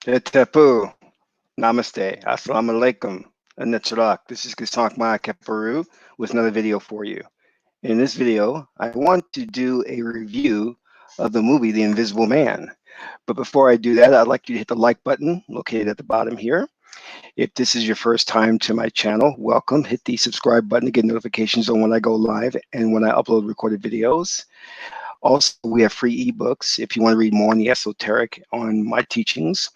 Tepu, Namaste, Assalamu alaikum, and Necharak. This is Kisank Maya Keparu with another video for you. In this video, I want to do a review of the movie The Invisible Man. But before I do that, I'd like you to hit the like button located at the bottom here. If this is your first time to my channel, welcome. Hit the subscribe button to get notifications on when I go live and when I upload recorded videos. Also, we have free ebooks if you want to read more on the esoteric on my teachings.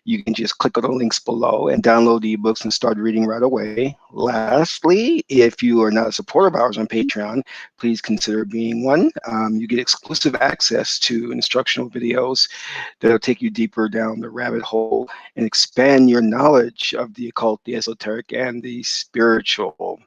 You can just click on the links below and download the ebooks and start reading right away. Lastly, if you are not a supporter of ours on Patreon, please consider being one. You get exclusive access to instructional videos that'll take you deeper down the rabbit hole and expand your knowledge of the occult, the esoteric, and the spiritual.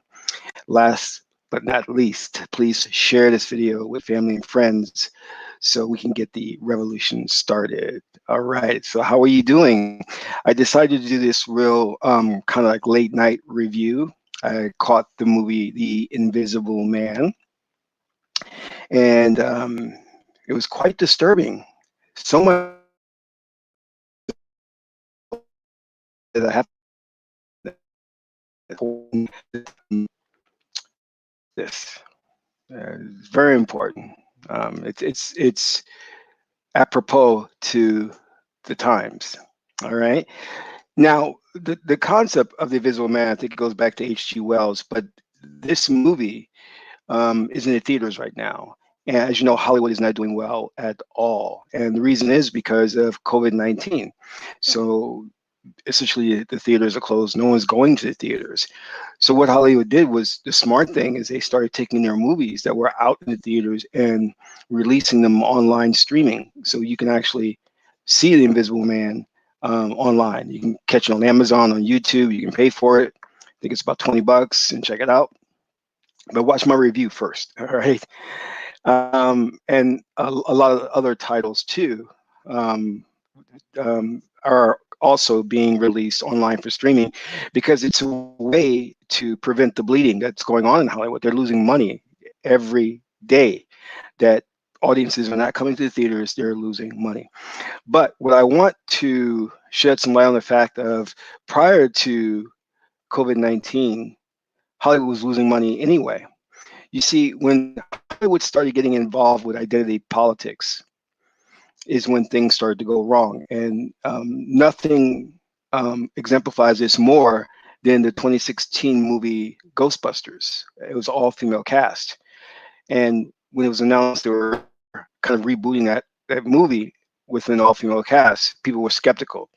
Last but not least, please share this video with family and friends so we can get the revolution started. All right, so how are you doing? I decided to do this real kind of like late night review. I caught the movie The Invisible Man, and it was quite disturbing. So much that I have this. It's very important. It's apropos to the times. All right. Now, the concept of the Invisible Man, I think it goes back to H.G. Wells, but this movie is in the theaters right now. And as you know, Hollywood is not doing well at all. And the reason is because of COVID-19. So essentially, the theaters are closed. No one's going to the theaters. So what Hollywood did was the smart thing is they started taking their movies that were out in the theaters and releasing them online streaming. So you can actually see The Invisible Man online. You can catch it on Amazon, on YouTube. You can pay for it. I think it's about $20 and check it out. But watch my review first, all right? And a lot of other titles too are also being released online for streaming because it's a way to prevent the bleeding that's going on in Hollywood. They're losing money every day that audiences are not coming to the theaters, they're losing money. But what I want to shed some light on the fact of prior to COVID-19, Hollywood was losing money anyway. You see, when Hollywood started getting involved with identity politics, is when things started to go wrong. And nothing exemplifies this more than the 2016 movie Ghostbusters. It was all female cast. And when it was announced they were kind of rebooting that movie with an all female cast, people were skeptical.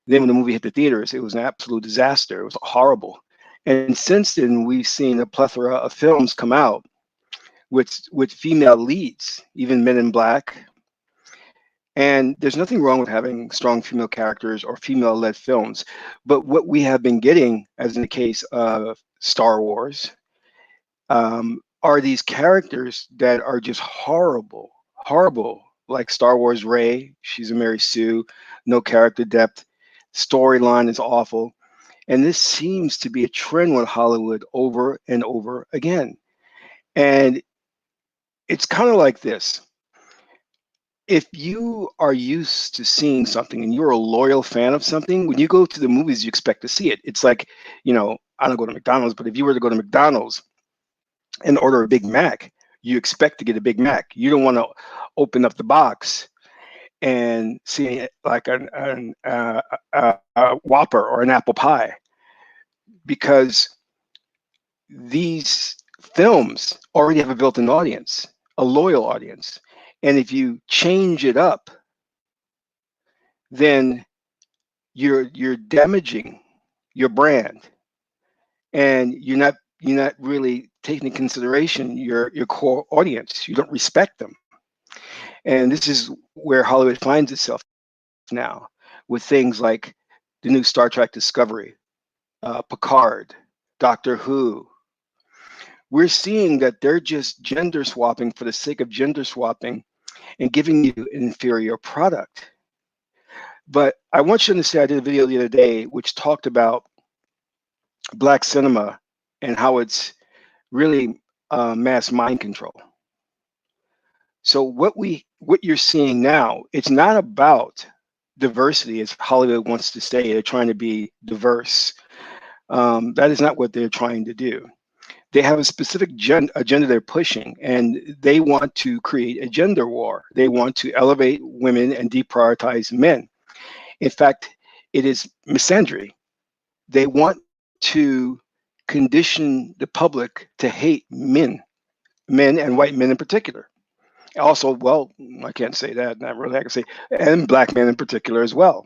Then when the movie hit the theaters, it was an absolute disaster. It was horrible. And since then, we've seen a plethora of films come out with female leads, even Men in Black. And there's nothing wrong with having strong female characters or female-led films. But what we have been getting, as in the case of Star Wars, are these characters that are just horrible, horrible. Like Star Wars Rey, she's a Mary Sue, no character depth, storyline is awful. And this seems to be a trend with Hollywood over and over again. And it's kind of like this. If you are used to seeing something and you're a loyal fan of something, when you go to the movies, you expect to see it. It's like, I don't go to McDonald's, but if you were to go to McDonald's and order a Big Mac, you expect to get a Big Mac. You don't want to open up the box and see like a Whopper or an apple pie because these films already have a built-in audience, a loyal audience. And if you change it up, then you're damaging your brand, and you're not really taking into consideration your core audience. You don't respect them, and this is where Hollywood finds itself now with things like the new Star Trek Discovery, Picard, Doctor Who. We're seeing that they're just gender swapping for the sake of gender swapping and giving you an inferior product. But I want you to understand, I did a video the other day which talked about Black cinema and how it's really mass mind control. So what you're seeing now, it's not about diversity as Hollywood wants to say. They're trying to be diverse. That is not what they're trying to do. They have a specific agenda they're pushing, and they want to create a gender war. They want to elevate women and deprioritize men. In fact, it is misandry. They want to condition the public to hate men and white men in particular. Also, well, I can't say that, not really. I can say, and black men in particular as well.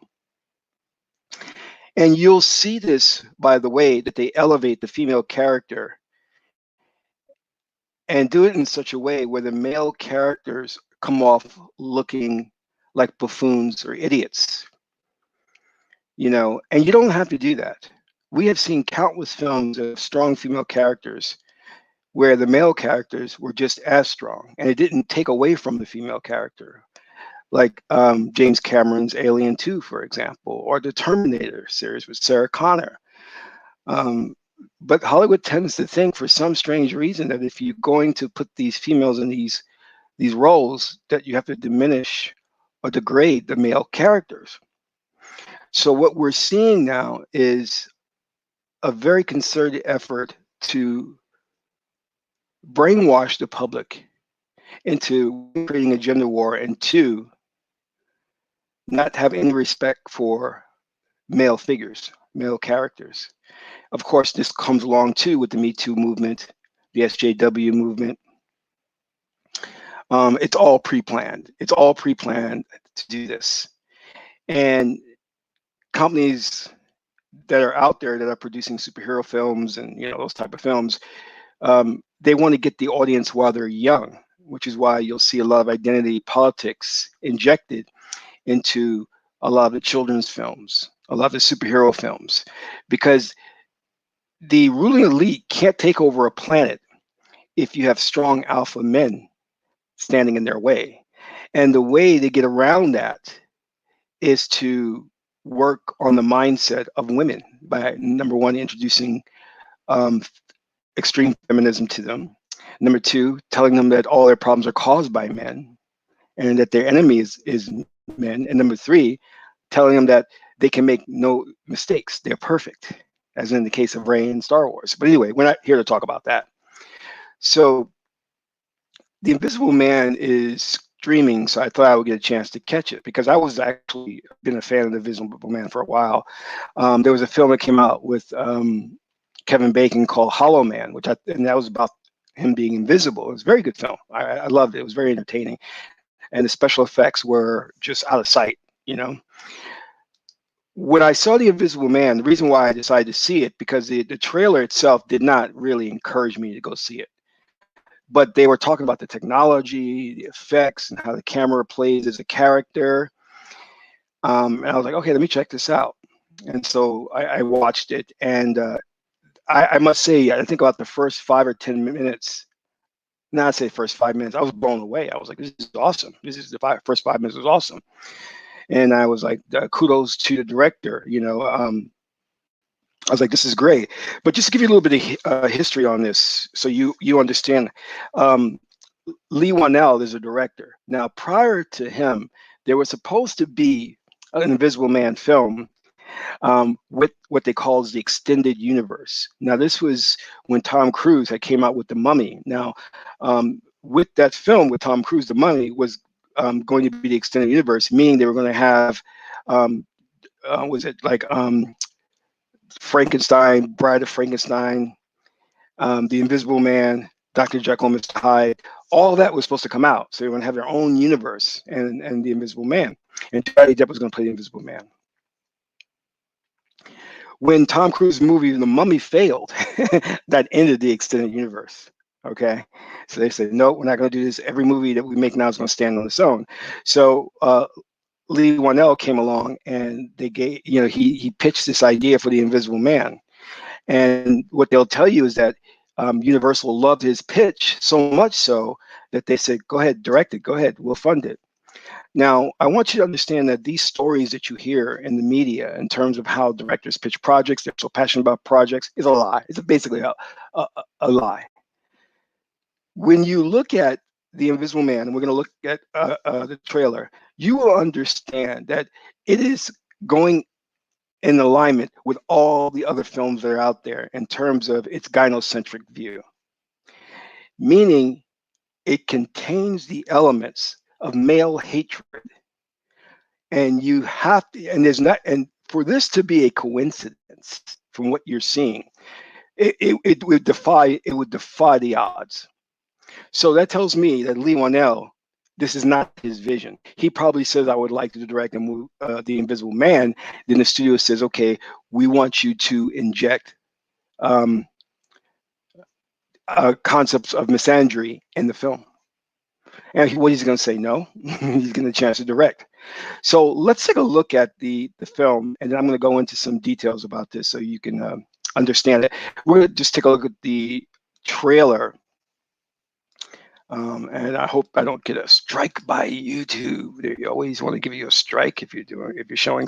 And you'll see this by the way that they elevate the female character and do it in such a way where the male characters come off looking like buffoons or idiots, and you don't have to do that. We have seen countless films of strong female characters where the male characters were just as strong and it didn't take away from the female character, like James Cameron's Alien 2, for example, or the Terminator series with Sarah Connor. Um, but Hollywood tends to think, for some strange reason, that if you're going to put these females in these roles, that you have to diminish or degrade the male characters. So what we're seeing now is a very concerted effort to brainwash the public into creating a gender war, and two, not have any respect for male figures, male characters. Of course, this comes along too with the Me Too movement, the SJW movement. It's all pre-planned. It's all pre-planned to do this. And companies that are out there that are producing superhero films and those type of films, they want to get the audience while they're young, which is why you'll see a lot of identity politics injected into a lot of the children's films, a lot of the superhero films, because the ruling elite can't take over a planet if you have strong alpha men standing in their way. And the way to get around that is to work on the mindset of women by, number one, introducing um, extreme feminism to them. Number two, telling them that all their problems are caused by men and that their enemy is men. And number three, telling them that they can make no mistakes. They're perfect, as in the case of Rey in Star Wars. But anyway, we're not here to talk about that. So The Invisible Man is streaming, so I thought I would get a chance to catch it because I was actually been a fan of The Invisible Man for a while. There was a film that came out with Kevin Bacon called Hollow Man, and that was about him being invisible. It was a very good film. I loved it. It was very entertaining, and the special effects were just out of sight. When I saw The Invisible Man, the reason why I decided to see it, because the trailer itself did not really encourage me to go see it. But they were talking about the technology, the effects, and how the camera plays as a character. And I was like, okay, let me check this out. And so I watched it, and I must say, I think about the first 5 or 10 minutes. Not say first 5 minutes. I was blown away. I was like, this is awesome. This is the first 5 minutes was awesome. And I was like, kudos to the director. I was like, this is great. But just to give you a little bit of history on this, so you understand. Lee Wanell is a director. Now, prior to him, there was supposed to be an Invisible Man film with what they call the extended universe. Now, this was when Tom Cruise had came out with The Mummy. Now, with that film with Tom Cruise, The Mummy was going to be the extended universe, meaning they were going to have, was it like Frankenstein, Bride of Frankenstein, The Invisible Man, Dr. Jekyll, Mr. Hyde, all that was supposed to come out. So they were going to have their own universe and The Invisible Man. And Johnny Depp was going to play The Invisible Man. When Tom Cruise's movie The Mummy failed, that ended the extended universe. Okay, so they said, no, we're not going to do this. Every movie that we make now is going to stand on its own. So Lee Wanell came along, and they gave, he pitched this idea for The Invisible Man. And what they'll tell you is that Universal loved his pitch so much so that they said, go ahead, direct it, go ahead, we'll fund it. Now, I want you to understand that these stories that you hear in the media in terms of how directors pitch projects, they're so passionate about projects, is a lie. It's basically a lie. When you look at The Invisible Man, and we're going to look at the trailer, you will understand that it is going in alignment with all the other films that are out there in terms of its gynocentric view, meaning it contains the elements of male hatred. And you have to, and there's not, and for this to be a coincidence from what you're seeing, it would defy the odds. So that tells me that Lee Wanell, this is not his vision. He probably says, I would like to direct a movie, The Invisible Man. Then the studio says, okay, we want you to inject um, concepts of misandry in the film. And what he's going to say, no, he's going to chance to direct. So let's take a look at the film, and then I'm going to go into some details about this so you can understand it. We're going to just take a look at the trailer. And I hope I don't get a strike by YouTube. They always want to give you a strike if you're showing.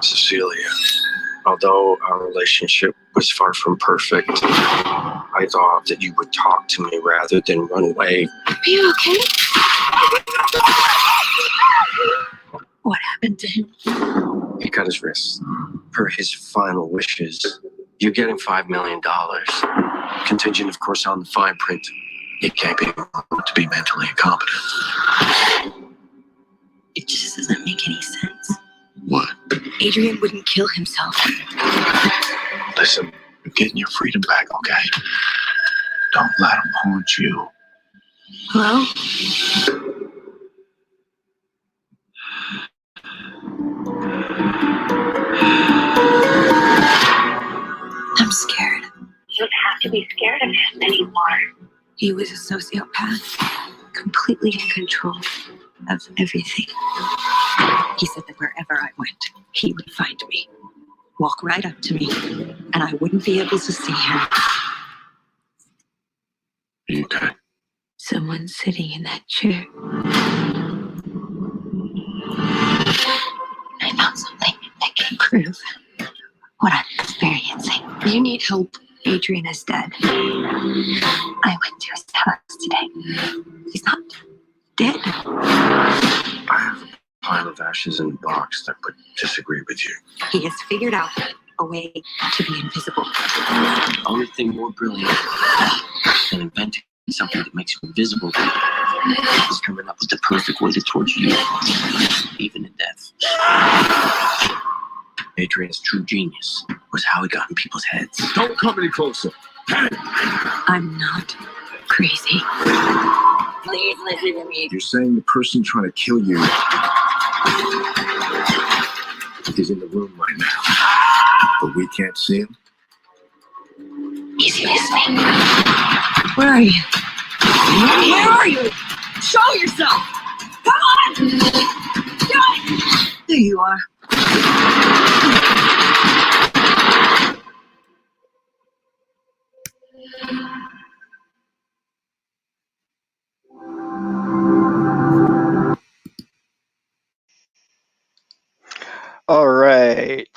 Cecilia, although our relationship was far from perfect, I thought that you would talk to me rather than run away. Are you okay? What happened to him? He cut his wrist. Per his final wishes, you're getting $5 million. Contingent, of course, on the fine print. He can't be to be mentally incompetent. It just doesn't make any sense. What? Adrian wouldn't kill himself. Listen, you're getting your freedom back, okay? Don't let him haunt you. Hello? I'm scared. You don't have to be scared of him anymore. He was a sociopath, completely in control of everything. He said that wherever I went, he would find me, walk right up to me, and I wouldn't be able to see him. Okay. Someone's sitting in that chair. I found something that can prove what I'm experiencing. You need help. Adrian is dead. I went to his house today. He's not dead. I have a pile of ashes in a box that would disagree with you. He has figured out a way to be invisible. The only thing more brilliant than inventing something that makes you invisible is coming up with the perfect way to torture you, even in death. Adrian's true genius was how he got in people's heads. Don't come any closer. Hey! I'm not crazy. Please listen to me. You're saying the person trying to kill you is in the room right now, but we can't see him? He's listening. Where are you? Where are you? Show yourself! Come on! Do it! There you are. All right.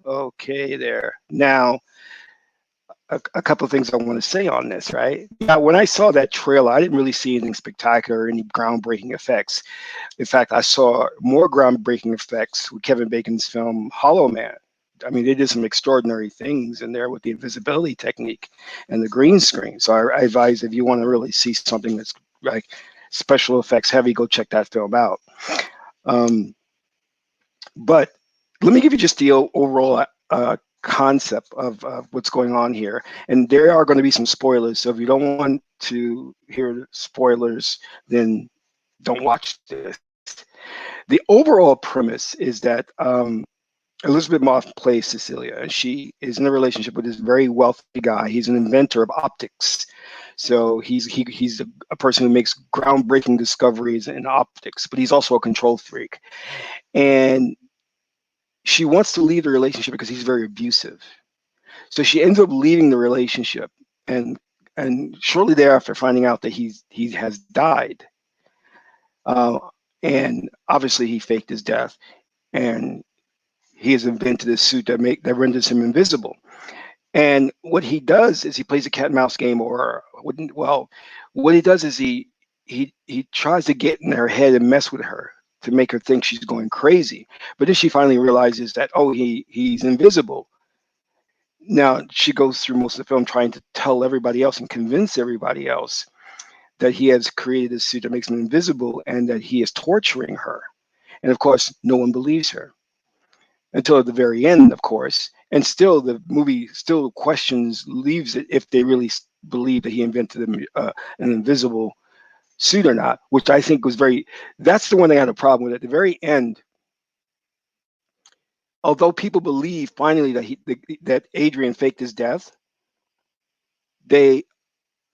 Okay, there. Now, a couple of things I want to say on this, right? Now, when I saw that trailer, I didn't really see anything spectacular or any groundbreaking effects. In fact, I saw more groundbreaking effects with Kevin Bacon's film Hollow Man. I mean, they did some extraordinary things in there with the invisibility technique and the green screen. So I advise if you want to really see something that's like special effects heavy, go check that film out. But let me give you just the overall concept of what's going on here. And there are going to be some spoilers. So if you don't want to hear spoilers, then don't watch this. The overall premise is that Elizabeth Moss plays Cecilia, and she is in a relationship with this very wealthy guy. He's an inventor of optics. So he's a person who makes groundbreaking discoveries in optics, but he's also a control freak. And she wants to leave the relationship because he's very abusive. So she ends up leaving the relationship, and shortly thereafter finding out that he has died. and obviously he faked his death, and he has invented this suit that renders him invisible. And what he does is he plays a cat and mouse game, or wouldn't well, what he does is he tries to get in her head and mess with her to make her think she's going crazy. But then she finally realizes that, oh, he's invisible. Now she goes through most of the film trying to tell everybody else and convince everybody else that he has created this suit that makes him invisible and that he is torturing her. And of course, no one believes her until the very end, of course. And still, the movie still questions, leaves it if they really believe that he invented an invisible suit or not, which I think was very. That's the one they had a problem with. At the very end, although people believe finally that Adrian faked his death, they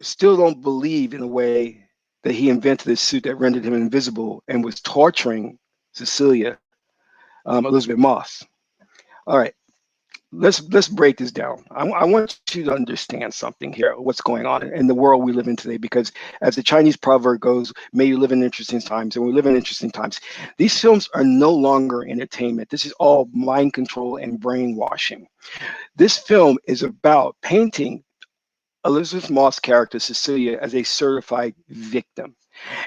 still don't believe in a way that he invented this suit that rendered him invisible and was torturing Cecilia, Elizabeth Moss. All right, let's break this down. I want you to understand something here, what's going on in the world we live in today, because as the Chinese proverb goes, may you live in interesting times, and we live in interesting times. These films are no longer entertainment. This is all mind control and brainwashing. This film is about painting Elizabeth Moss' character Cecilia as a certified victim,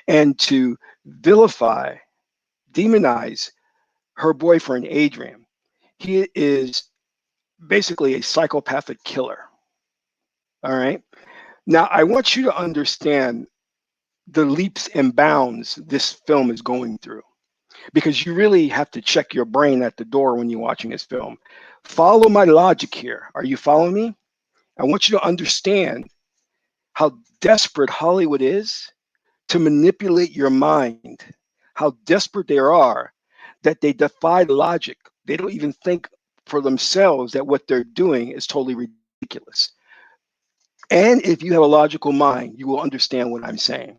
and to vilify, demonize her boyfriend Adrian. He is basically a psychopathic killer. All right. Now, I want you to understand the leaps and bounds this film is going through, because you really have to check your brain at the door when you're watching this film. Follow my logic here. Are you following me? I want you to understand how desperate Hollywood is to manipulate your mind, how desperate they are that they defy logic. They don't even think for themselves that what they're doing is totally ridiculous. And if you have a logical mind, you will understand what I'm saying.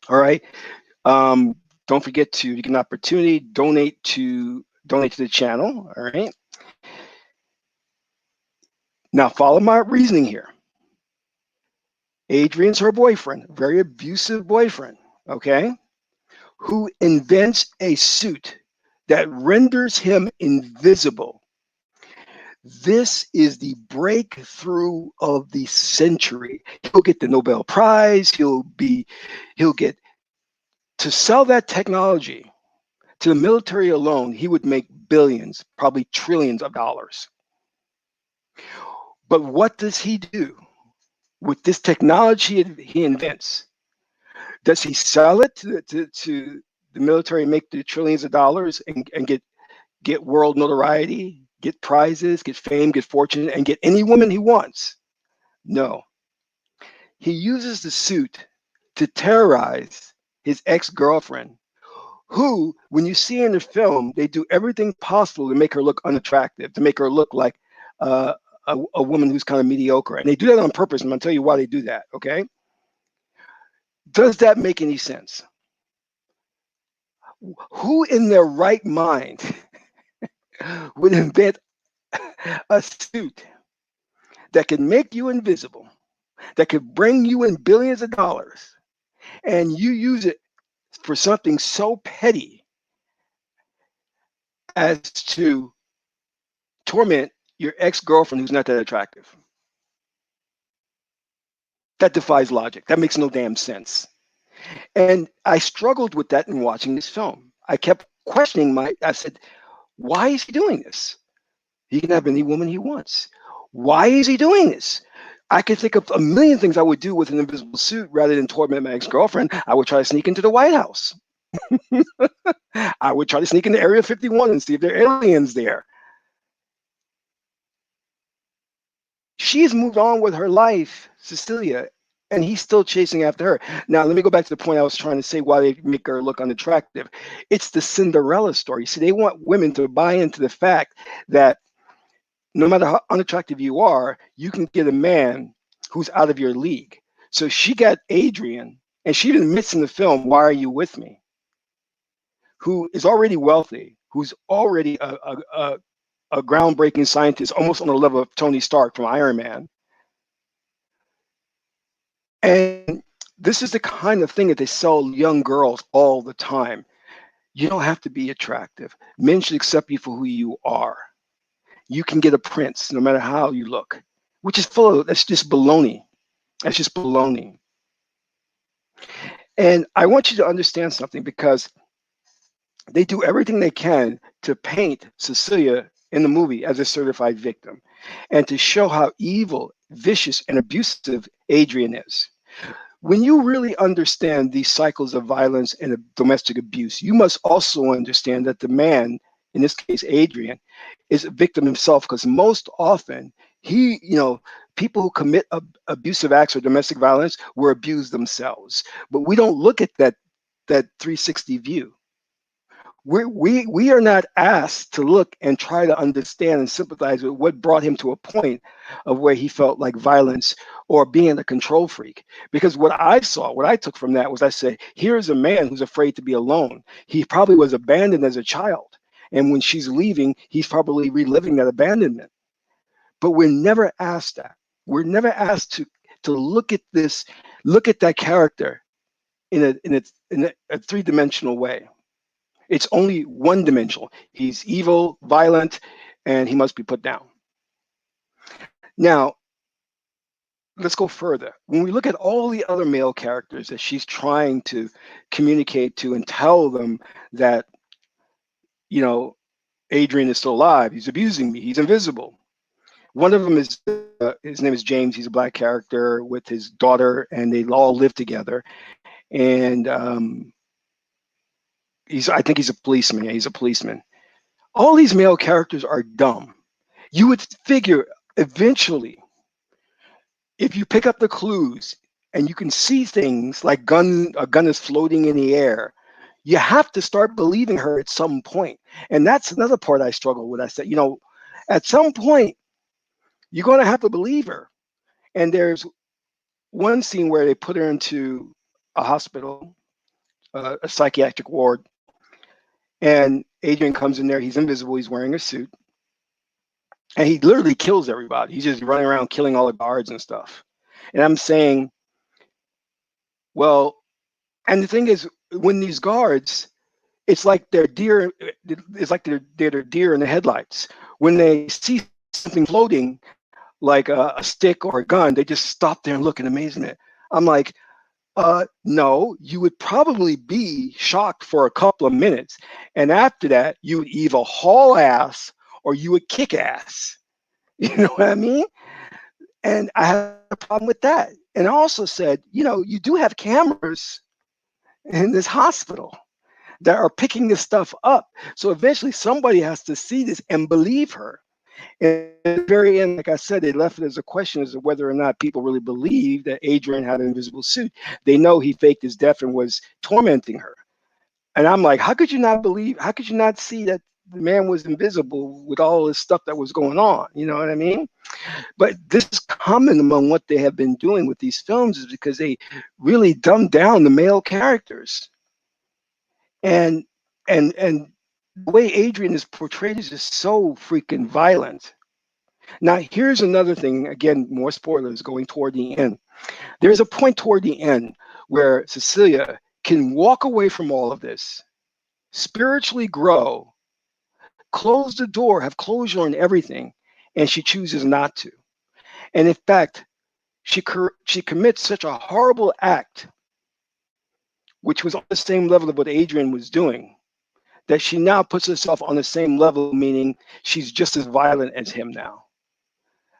All right. Um, don't forget to, you get an opportunity, donate to the channel. All right. Now follow my reasoning here. Adrian's her boyfriend, very abusive boyfriend. Okay. Who invents a suit that renders him invisible. This is the breakthrough of the century. He'll get the Nobel Prize. He'll get to sell that technology to the military alone. He would make billions, probably trillions of dollars. But what does he do with this technology he invents? Does he sell it to the military and make the trillions of dollars and get world notoriety, get prizes, get fame, get fortune, and get any woman he wants? No. He uses the suit to terrorize his ex-girlfriend, who, when you see in the film, they do everything possible to make her look unattractive, to make her look like uh, a woman who's kind of mediocre. And they do that on purpose. I'm going to tell you why they do that, okay? Does that make any sense? Who in their right mind would invent a suit that can make you invisible, that could bring you in billions of dollars, and you use it for something so petty as to torment your ex-girlfriend who's not that attractive? That defies logic. That makes no damn sense. And I struggled with that in watching this film. I kept questioning I said, why is he doing this? He can have any woman he wants. Why is he doing this? I could think of a million things I would do with an invisible suit rather than torment my ex-girlfriend. I would try to sneak into the White House. I would try to sneak into Area 51 and see if there are aliens there. She's moved on with her life, Cecilia, and he's still chasing after her. Now, let me go back to the point I was trying to say why they make her look unattractive. It's the Cinderella story. See, they want women to buy into the fact that no matter how unattractive you are, you can get a man who's out of your league. So she got Adrian, and she admits in the film, "Why are you with me?" Who is already wealthy, who's already a groundbreaking scientist, almost on the level of Tony Stark from Iron Man. And This is the kind of thing that they sell young girls all the time. You don't have to be attractive. Men should accept you for who you are. You can get a prince no matter how you look, which is full of, that's just baloney. That's just baloney. And I want you to understand something, because they do everything they can to paint Cecilia in the movie as a certified victim and to show how evil, vicious, and abusive Adrian is. When you really understand these cycles of violence and of domestic abuse, you must also understand that the man, in this case Adrian, is a victim himself, because most often people who commit abusive acts or domestic violence were abused themselves. But we don't look at that 360 view. We are not asked to look and try to understand and sympathize with what brought him to a point of where he felt like violence or being a control freak. Because what I saw, what I took from that was, I said, here's a man who's afraid to be alone. He probably was abandoned as a child. And when she's leaving, he's probably reliving that abandonment. But we're never asked that. We're never asked to look at this, look at that character in a three-dimensional way. It's only one dimensional. He's evil, violent, and he must be put down. Now, let's go further. When we look at all the other male characters that she's trying to communicate to and tell them that, you know, Adrian is still alive, he's abusing me, he's invisible. One of them is, his name is James. He's a black character with his daughter, and they all live together. And I think he's a policeman. Yeah, he's a policeman. All these male characters are dumb. You would figure eventually, if you pick up the clues and you can see things like a gun is floating in the air, you have to start believing her at some point. And that's another part I struggle with. I said, at some point, you're going to have to believe her. And there's one scene where they put her into a hospital, a psychiatric ward, and Adrian comes in there. He's invisible. He's wearing a suit, and he literally kills everybody. He's just running around killing all the guards and stuff. And I'm saying, well, and the thing is, when these guards, it's like they're deer. It's like they're deer in the headlights. When they see something floating, like a stick or a gun, they just stop there and look in amazement. I'm like, no, you would probably be shocked for a couple of minutes. And after that, you would either haul ass or you would kick ass. You know what I mean? And I had a problem with that. And I also said, you do have cameras in this hospital that are picking this stuff up. So eventually somebody has to see this and believe her. And at the very end, like I said, they left it as a question as to whether or not people really believe that Adrian had an invisible suit. They know he faked his death and was tormenting her. And I'm like, how could you not see that the man was invisible with all this stuff that was going on? You know what I mean? But this is common among what they have been doing with these films, is because they really dumb down the male characters. And the way Adrian is portrayed is just so freaking violent. Now, here's another thing, again, more spoilers going toward the end. There's a point toward the end where Cecilia can walk away from all of this, spiritually grow, close the door, have closure on everything, and she chooses not to. And in fact, she commits such a horrible act, which was on the same level of what Adrian was doing, that she now puts herself on the same level, meaning she's just as violent as him now.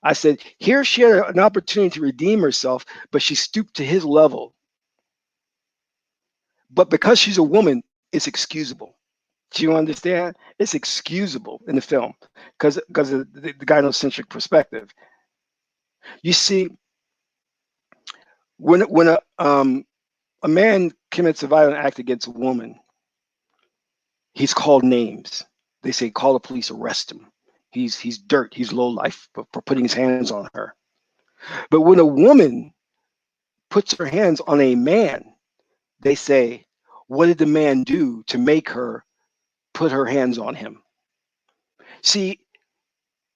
I said, here she had an opportunity to redeem herself, but she stooped to his level. But because she's a woman, it's excusable. Do you understand? It's excusable in the film because of the gynocentric perspective. You see, when a man commits a violent act against a woman, he's called names. They say, call the police, arrest him. He's dirt. He's low life for putting his hands on her. But when a woman puts her hands on a man, they say, what did the man do to make her put her hands on him? See,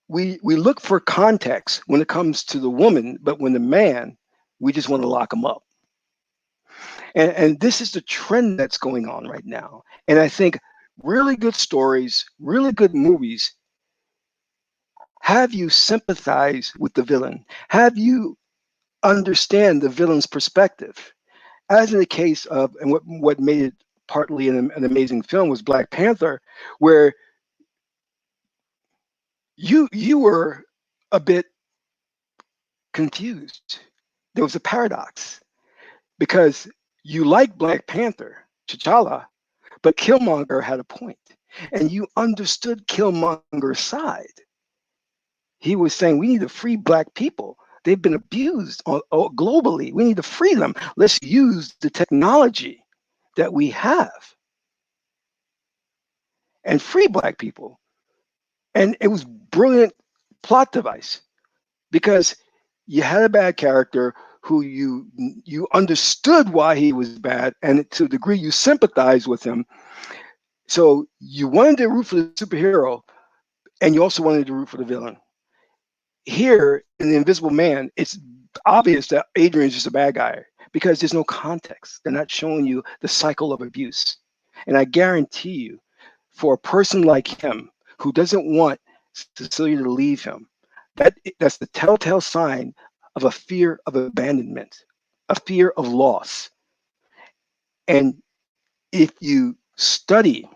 we look for context when it comes to the woman, but when the man, we just want to lock him up. And this is the trend that's going on right now. And I think really good stories, really good movies have you sympathize with the villain, have you understand the villain's perspective. As in the case of, and what made it partly an amazing film was Black Panther, where you were a bit confused. There was a paradox because you like Black Panther, T'Challa, but Killmonger had a point, and you understood Killmonger's side. He was saying we need to free Black people. They've been abused globally. We need to free them. Let's use the technology that we have and free Black people. And it was brilliant plot device because you had a bad character who you understood why he was bad, and to a degree you sympathized with him. So you wanted to root for the superhero, and you also wanted to root for the villain. Here in the Invisible Man, it's obvious that Adrian's just a bad guy because there's no context. They're not showing you the cycle of abuse. And I guarantee you, for a person like him who doesn't want Cecilia to leave him, that's the telltale sign of a fear of abandonment, a fear of loss. And if you study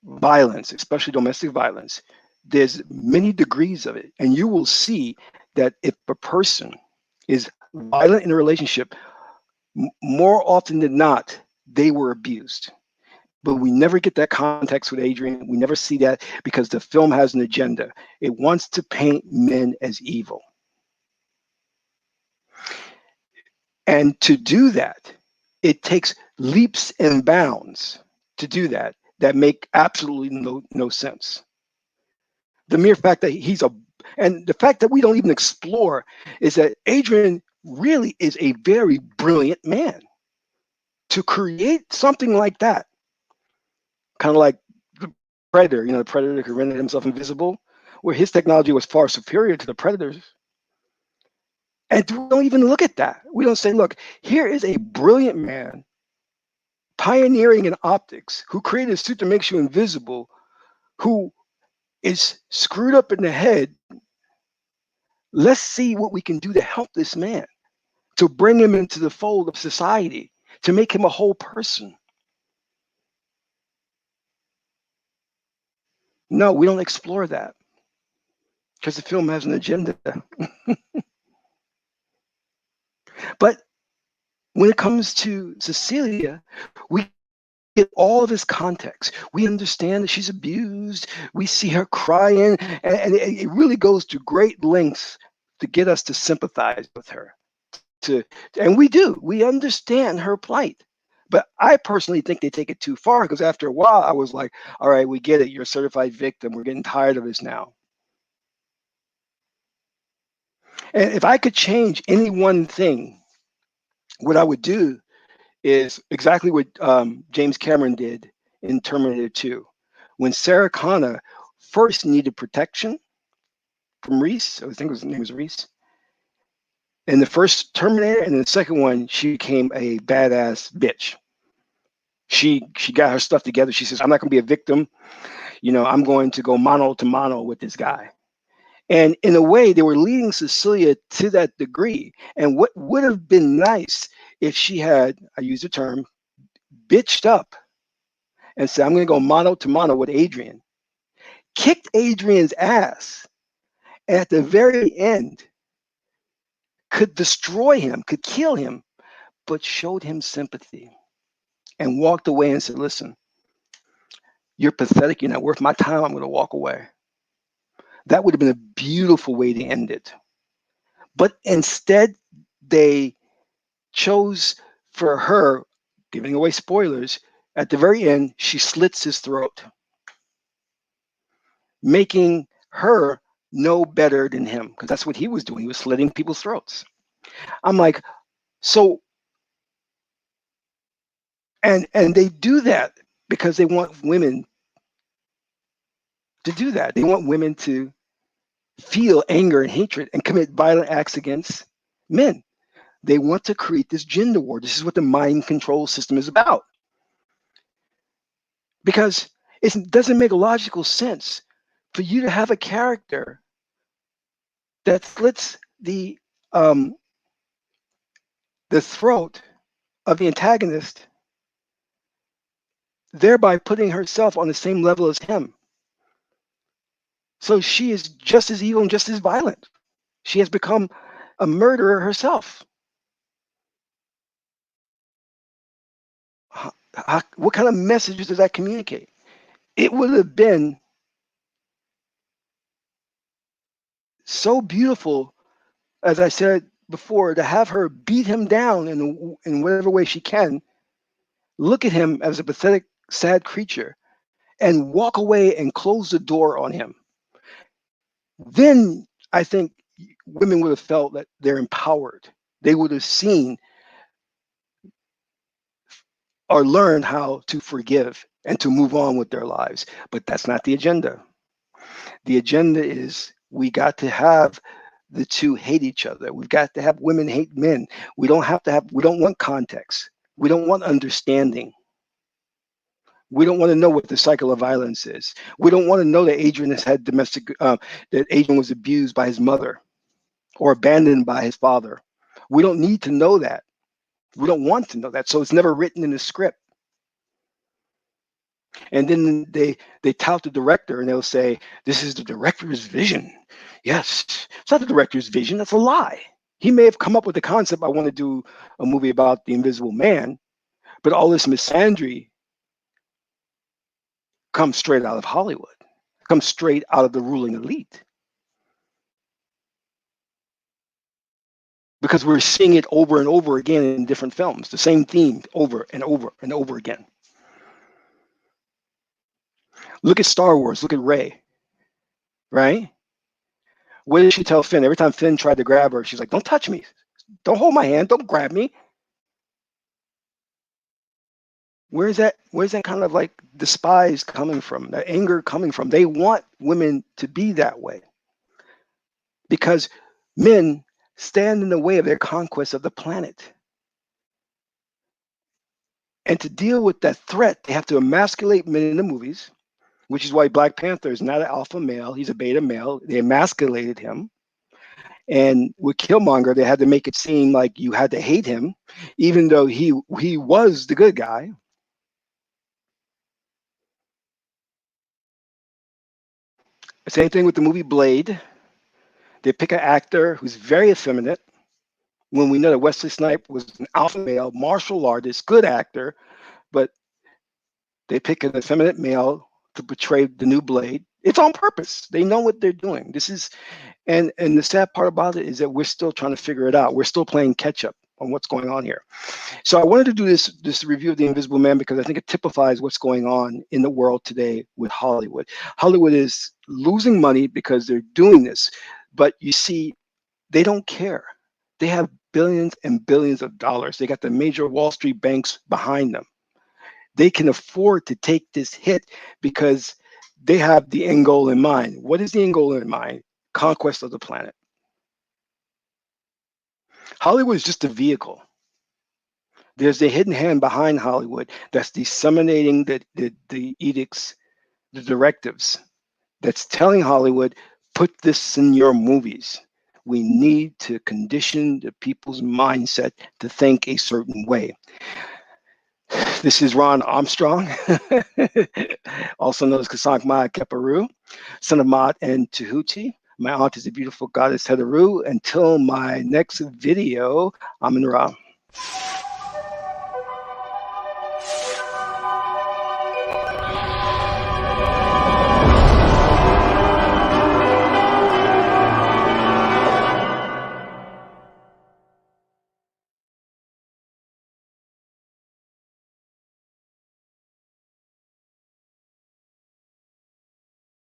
violence, especially domestic violence, there's many degrees of it. And you will see that if a person is violent in a relationship, more often than not, they were abused. But we never get that context with Adrian. We never see that because the film has an agenda. It wants to paint men as evil. And to do that, it takes leaps and bounds to do that make absolutely no sense. The mere fact that and the fact that we don't even explore is that Adrian really is a very brilliant man to create something like that, kind of like the Predator. The Predator could render himself invisible, where his technology was far superior to the Predator's. And we don't even look at that. We don't say, look, here is a brilliant man pioneering in optics who created a suit that makes you invisible, who is screwed up in the head. Let's see what we can do to help this man, to bring him into the fold of society, to make him a whole person. No, we don't explore that because the film has an agenda. But when it comes to Cecilia, we get all of his context. We understand that she's abused. We see her crying, and it really goes to great lengths to get us to sympathize with her. And we do. We understand her plight. But I personally think they take it too far because after a while, I was like, all right, we get it. You're a certified victim. We're getting tired of this now. And if I could change any one thing, what I would do is exactly what James Cameron did in Terminator 2. When Sarah Connor first needed protection from Reese, I think his name was Reese, in the first Terminator, and in the second one, she became a badass bitch. She got her stuff together. She says, I'm not going to be a victim. I'm going to go mano to mano with this guy. And in a way, they were leading Cecilia to that degree. And what would have been nice if she had, I use the term, bitched up and said, I'm going to go mano to mano with Adrian, kicked Adrian's ass, and at the very end could destroy him, could kill him, but showed him sympathy and walked away and said, listen, you're pathetic. You're not worth my time. I'm going to walk away. That would have been a beautiful way to end it. But instead, they chose for her, giving away spoilers, at the very end, she slits his throat, making her no better than him, because that's what he was doing. He was slitting people's throats. I'm like, so, and they do that because they want women to do that. They want women to feel anger and hatred and commit violent acts against men. They want to create this gender war. This is what the mind control system is about. Because it doesn't make logical sense for you to have a character that slits the throat of the antagonist, thereby putting herself on the same level as him. So she is just as evil and just as violent. She has become a murderer herself. What kind of messages does that communicate? It would have been so beautiful, as I said before, to have her beat him down in whatever way she can, look at him as a pathetic, sad creature, and walk away and close the door on him. Then I think women would have felt that they're empowered. They would have seen or learned how to forgive and to move on with their lives. But that's not the agenda. The agenda is we got to have the two hate each other. We've got to have women hate men. We don't want context. We don't want understanding. We don't want to know what the cycle of violence is. We don't want to know that Adrian has had that Adrian was abused by his mother or abandoned by his father. We don't need to know that. We don't want to know that. So it's never written in the script. And then they tout the director and they'll say, this is the director's vision. Yes, it's not the director's vision. That's a lie. He may have come up with the concept, I want to do a movie about the Invisible Man, but all this misandry comes straight out of Hollywood, comes straight out of the ruling elite. Because we're seeing it over and over again in different films, the same theme over and over and over again. Look at Star Wars, look at Rey, right? What did she tell Finn? Every time Finn tried to grab her, she's like, don't touch me. Don't hold my hand. Don't grab me. Where's that kind of like despise coming from? That anger coming from? They want women to be that way. Because men stand in the way of their conquest of the planet. And to deal with that threat, they have to emasculate men in the movies, which is why Black Panther is not an alpha male. He's a beta male. They emasculated him. And with Killmonger, they had to make it seem like you had to hate him, even though he was the good guy. Same thing with the movie Blade. They pick an actor who's very effeminate, when we know that Wesley Snipes was an alpha male, martial artist, good actor, but they pick an effeminate male to portray the new Blade. It's on purpose. They know what they're doing. This is, and the sad part about it is that we're still trying to figure it out. We're still playing catch up on what's going on here. So I wanted to do this review of The Invisible Man because I think it typifies what's going on in the world today with Hollywood. Hollywood is losing money because they're doing this, but you see, they don't care. They have billions and billions of dollars. They got the major Wall Street banks behind them. They can afford to take this hit because they have the end goal in mind. What is the end goal in mind? Conquest of the planet. Hollywood is just a vehicle. There's a hidden hand behind Hollywood that's disseminating the edicts, the directives, that's telling Hollywood, put this in your movies. We need to condition the people's mindset to think a certain way. This is Ron Armstrong, also known as Kasank Maya Keparu, son of Maat and Tahuti. My aunt is a beautiful goddess Hedaru. Until my next video, Amin Ra.